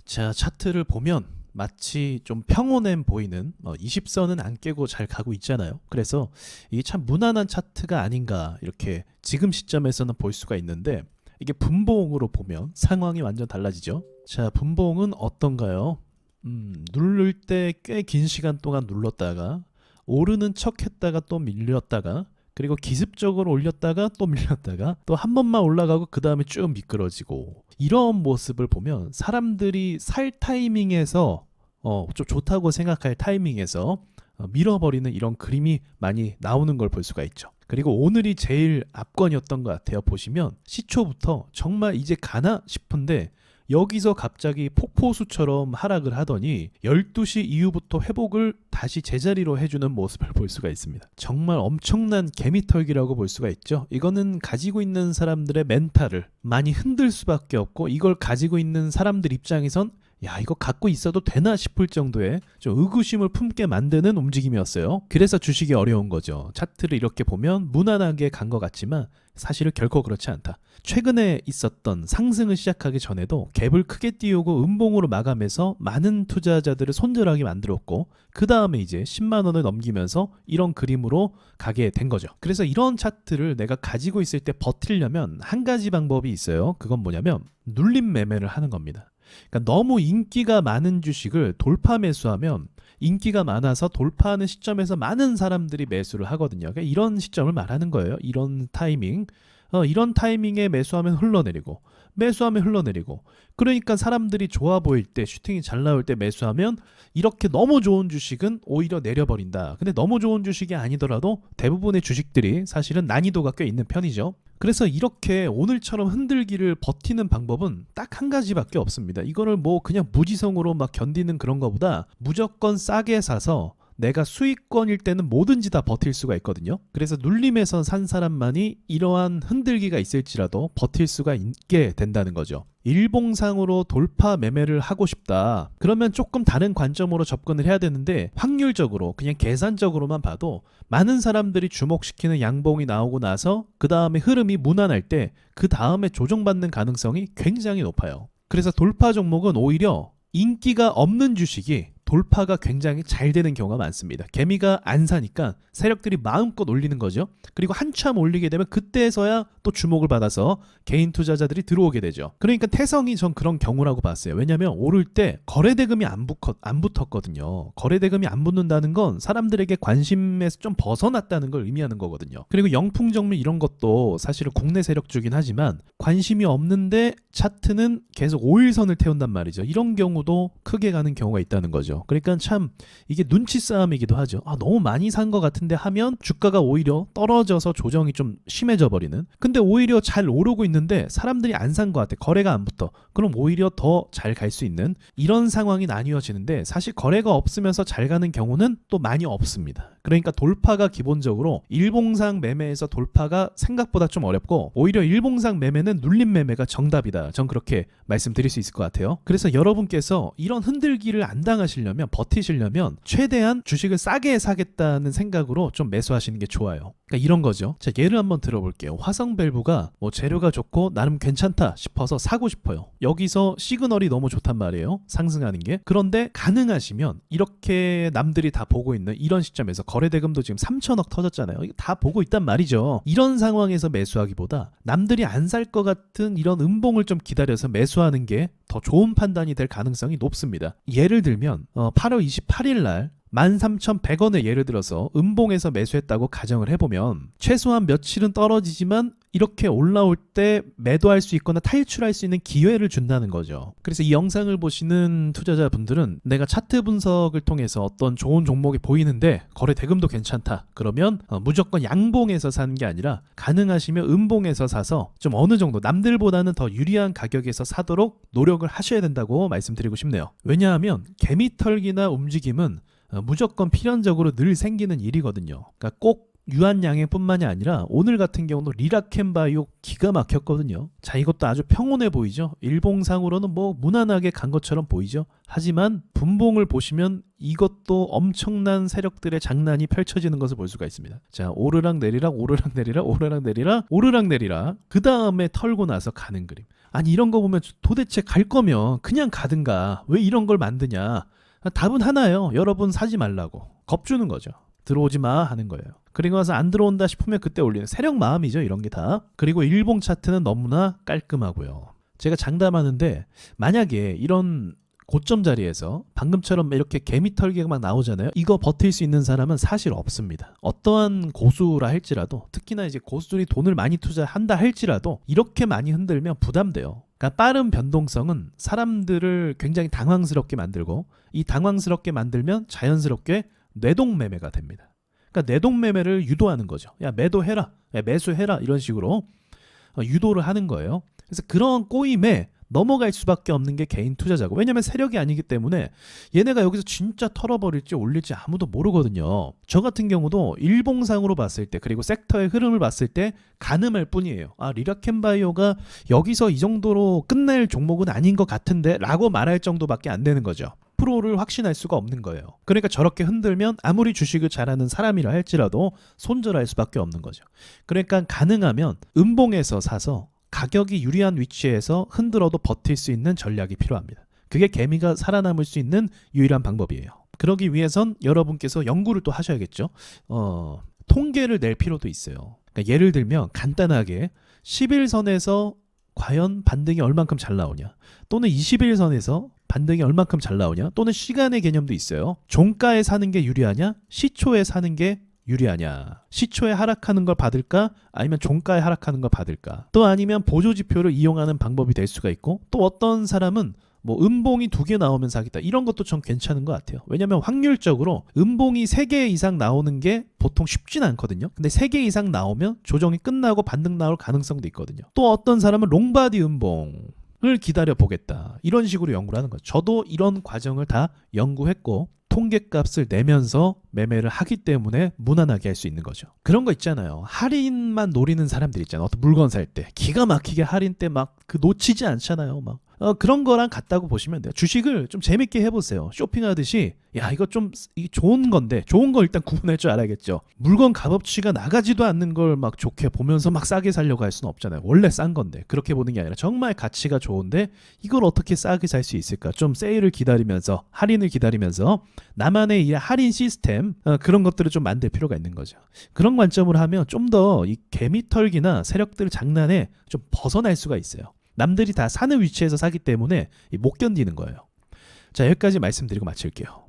자, 차트를 보면 마치 좀 평온해 보이는 20선은 안 깨고 잘 가고 있잖아요. 그래서 이게 참 무난한 차트가 아닌가 이렇게 지금 시점에서는 볼 수가 있는데, 이게 분봉으로 보면 상황이 완전 달라지죠. 자, 분봉은 어떤가요? 누를 때 꽤 긴 시간 동안 눌렀다가 오르는 척 했다가 또 밀렸다가, 그리고 기습적으로 올렸다가 또 밀렸다가 또 한 번만 올라가고 그 다음에 쭉 미끄러지고, 이런 모습을 보면 사람들이 살 타이밍에서 좀 좋다고 생각할 타이밍에서 밀어버리는 이런 그림이 많이 나오는 걸 볼 수가 있죠. 그리고 오늘이 제일 압권이었던 것 같아요. 보시면 시초부터 정말 이제 가나 싶은데 여기서 갑자기 폭포수처럼 하락을 하더니 12시 이후부터 회복을 다시 제자리로 해주는 모습을 볼 수가 있습니다. 정말 엄청난 개미털기라고 볼 수가 있죠. 이거는 가지고 있는 사람들의 멘탈을 많이 흔들 수밖에 없고, 이걸 가지고 있는 사람들 입장에선 야, 이거 갖고 있어도 되나 싶을 정도의 좀 의구심을 품게 만드는 움직임이었어요. 그래서 주식이 어려운 거죠. 차트를 이렇게 보면 무난하게 간 것 같지만 사실은 결코 그렇지 않다. 최근에 있었던 상승을 시작하기 전에도 갭을 크게 띄우고 음봉으로 마감해서 많은 투자자들을 손절하게 만들었고, 그 다음에 이제 10만 원을 넘기면서 이런 그림으로 가게 된 거죠. 그래서 이런 차트를 내가 가지고 있을 때 버티려면 한 가지 방법이 있어요. 그건 뭐냐면 눌림 매매를 하는 겁니다. 그러니까 너무 인기가 많은 주식을 돌파 매수하면 인기가 많아서 돌파하는 시점에서 많은 사람들이 매수를 하거든요. 그러니까 이런 시점을 말하는 거예요. 이런 타이밍. 이런 타이밍에 매수하면 흘러내리고, 매수하면 흘러내리고, 그러니까 사람들이 좋아 보일 때, 슈팅이 잘 나올 때 매수하면 이렇게 너무 좋은 주식은 오히려 내려버린다. 근데 너무 좋은 주식이 아니더라도 대부분의 주식들이 사실은 난이도가 꽤 있는 편이죠. 그래서 이렇게 오늘처럼 흔들기를 버티는 방법은 딱 한 가지밖에 없습니다. 이거를 뭐 그냥 무지성으로 막 견디는 그런 거보다 무조건 싸게 사서 내가 수익권일 때는 뭐든지 다 버틸 수가 있거든요. 그래서 눌림에서 산 사람만이 이러한 흔들기가 있을지라도 버틸 수가 있게 된다는 거죠. 일봉상으로 돌파 매매를 하고 싶다. 그러면 조금 다른 관점으로 접근을 해야 되는데, 확률적으로 그냥 계산적으로만 봐도 많은 사람들이 주목시키는 양봉이 나오고 나서 그 다음에 흐름이 무난할 때 그 다음에 조정받는 가능성이 굉장히 높아요. 그래서 돌파 종목은 오히려 인기가 없는 주식이 돌파가 굉장히 잘 되는 경우가 많습니다. 개미가 안 사니까 세력들이 마음껏 올리는 거죠. 그리고 한참 올리게 되면 그때서야 또 주목을 받아서 개인 투자자들이 들어오게 되죠. 그러니까 태성이 전 그런 경우라고 봤어요. 왜냐하면 오를 때 거래대금이 안 붙었거든요. 거래대금이 안 붙는다는 건 사람들에게 관심에서 좀 벗어났다는 걸 의미하는 거거든요. 그리고 영풍정밀 이런 것도 사실은 국내 세력주긴 하지만 관심이 없는데 차트는 계속 5일선을 태운단 말이죠. 이런 경우도 크게 가는 경우가 있다는 거죠. 그러니까 참 이게 눈치 싸움이기도 하죠. 너무 많이 산 것 같은데 하면 주가가 오히려 떨어져서 조정이 좀 심해져 버리는. 근데 오히려 잘 오르고 있는데 사람들이 안 산 것 같아. 거래가 안 붙어. 그럼 오히려 더 잘 갈 수 있는 이런 상황이 나뉘어지는데, 사실 거래가 없으면서 잘 가는 경우는 또 많이 없습니다. 그러니까 돌파가 기본적으로 일봉상 매매에서 돌파가 생각보다 좀 어렵고, 오히려 일봉상 매매는 눌림 매매가 정답이다. 전 그렇게 말씀드릴 수 있을 것 같아요. 그래서 여러분께서 이런 흔들기를 안 당하시려면, 버티시려면 최대한 주식을 싸게 사겠다는 생각으로 좀 매수하시는 게 좋아요. 그러니까 이런 거죠. 자, 예를 한번 들어볼게요. 화성밸브가 뭐 재료가 좋고 나름 괜찮다 싶어서 사고 싶어요. 여기서 시그널이 너무 좋단 말이에요. 상승하는 게. 그런데 가능하시면 이렇게 남들이 다 보고 있는 이런 시점에서, 거래대금도 지금 3천억 터졌잖아요. 이거 다 보고 있단 말이죠. 이런 상황에서 매수하기보다 남들이 안 살 것 같은 이런 음봉을 좀 기다려서 매수하는 게 더 좋은 판단이 될 가능성이 높습니다. 예를 들면 8월 28일 날 13,100원에 예를 들어서 음봉에서 매수했다고 가정을 해보면, 최소한 며칠은 떨어지지만 이렇게 올라올 때 매도할 수 있거나 탈출할 수 있는 기회를 준다는 거죠. 그래서 이 영상을 보시는 투자자분들은 내가 차트 분석을 통해서 어떤 좋은 종목이 보이는데 거래 대금도 괜찮다. 그러면 무조건 양봉에서 사는 게 아니라 가능하시면 음봉에서 사서 좀 어느 정도 남들보다는 더 유리한 가격에서 사도록 노력을 하셔야 된다고 말씀드리고 싶네요. 왜냐하면 개미털기나 움직임은 무조건 필연적으로 늘 생기는 일이거든요. 그러니까 꼭 유한양행뿐만이 아니라 오늘 같은 경우도 리라켄바이오 기가 막혔거든요. 자, 이것도 아주 평온해 보이죠. 일봉상으로는 뭐 무난하게 간 것처럼 보이죠. 하지만 분봉을 보시면 이것도 엄청난 세력들의 장난이 펼쳐지는 것을 볼 수가 있습니다. 자, 오르락 내리락 오르락 내리락 오르락 내리락 오르락 내리락, 그 다음에 털고 나서 가는 그림. 아니 이런 거 보면 도대체 갈 거면 그냥 가든가 왜 이런 걸 만드냐. 답은 하나예요. 여러분 사지 말라고. 겁주는 거죠. 들어오지 마 하는 거예요. 그리고 나서 안 들어온다 싶으면 그때 올리는 세력 마음이죠. 이런 게 다. 그리고 일봉 차트는 너무나 깔끔하고요. 제가 장담하는데 만약에 이런 고점 자리에서 방금처럼 이렇게 개미 털기가 막 나오잖아요. 이거 버틸 수 있는 사람은 사실 없습니다. 어떠한 고수라 할지라도, 특히나 이제 고수들이 돈을 많이 투자한다 할지라도 이렇게 많이 흔들면 부담돼요. 그러니까 빠른 변동성은 사람들을 굉장히 당황스럽게 만들고, 이 당황스럽게 만들면 자연스럽게 뇌동매매가 됩니다. 그러니까 뇌동매매를 유도하는 거죠. 야 매도해라, 야 매수해라, 이런 식으로 유도를 하는 거예요. 그래서 그런 꼬임에 넘어갈 수밖에 없는 게 개인 투자자고, 왜냐면 세력이 아니기 때문에 얘네가 여기서 진짜 털어버릴지 올릴지 아무도 모르거든요. 저 같은 경우도 일봉상으로 봤을 때, 그리고 섹터의 흐름을 봤을 때 가늠할 뿐이에요. 아 리라켄바이오가 여기서 이 정도로 끝낼 종목은 아닌 것 같은데 라고 말할 정도밖에 안 되는 거죠. 프로를 확신할 수가 없는 거예요. 그러니까 저렇게 흔들면 아무리 주식을 잘하는 사람이라 할지라도 손절할 수밖에 없는 거죠. 그러니까 가능하면 음봉에서 사서 가격이 유리한 위치에서 흔들어도 버틸 수 있는 전략이 필요합니다. 그게 개미가 살아남을 수 있는 유일한 방법이에요. 그러기 위해선 여러분께서 연구를 또 하셔야겠죠. 통계를 낼 필요도 있어요. 그러니까 예를 들면 간단하게 11선에서 과연 반등이 얼만큼 잘 나오냐, 또는 21선에서 반등이 얼만큼 잘 나오냐, 또는 시간의 개념도 있어요. 종가에 사는 게 유리하냐, 시초에 사는 게 유리하냐, 시초에 하락하는 걸 받을까 아니면 종가에 하락하는 걸 받을까, 또 아니면 보조지표를 이용하는 방법이 될 수가 있고, 또 어떤 사람은 뭐 음봉이 2개 나오면 사겠다, 이런 것도 전 괜찮은 것 같아요. 왜냐면 확률적으로 음봉이 3개 이상 나오는 게 보통 쉽진 않거든요. 근데 3개 이상 나오면 조정이 끝나고 반등 나올 가능성도 있거든요. 또 어떤 사람은 롱바디 음봉을 기다려 보겠다, 이런 식으로 연구를 하는 거죠. 저도 이런 과정을 다 연구했고 통계값을 내면서 매매를 하기 때문에 무난하게 할 수 있는 거죠. 그런 거 있잖아요. 할인만 노리는 사람들 있잖아요. 어떤 물건 살 때 기가 막히게 할인 때 막 그 놓치지 않잖아요. 막 그런 거랑 같다고 보시면 돼요. 주식을 좀 재밌게 해보세요. 쇼핑하듯이 야 이거 좀 이게 좋은 건데, 좋은 거 일단 구분할 줄 알아야겠죠. 물건 값어치가 나가지도 않는 걸 막 좋게 보면서 막 싸게 살려고 할 수는 없잖아요. 원래 싼 건데. 그렇게 보는 게 아니라 정말 가치가 좋은데 이걸 어떻게 싸게 살 수 있을까, 좀 세일을 기다리면서, 할인을 기다리면서 나만의 이 할인 시스템, 그런 것들을 좀 만들 필요가 있는 거죠. 그런 관점으로 하면 좀 더 이 개미털기나 세력들 장난에 좀 벗어날 수가 있어요. 남들이 다 사는 위치에서 사기 때문에 못 견디는 거예요. 자, 여기까지 말씀드리고 마칠게요.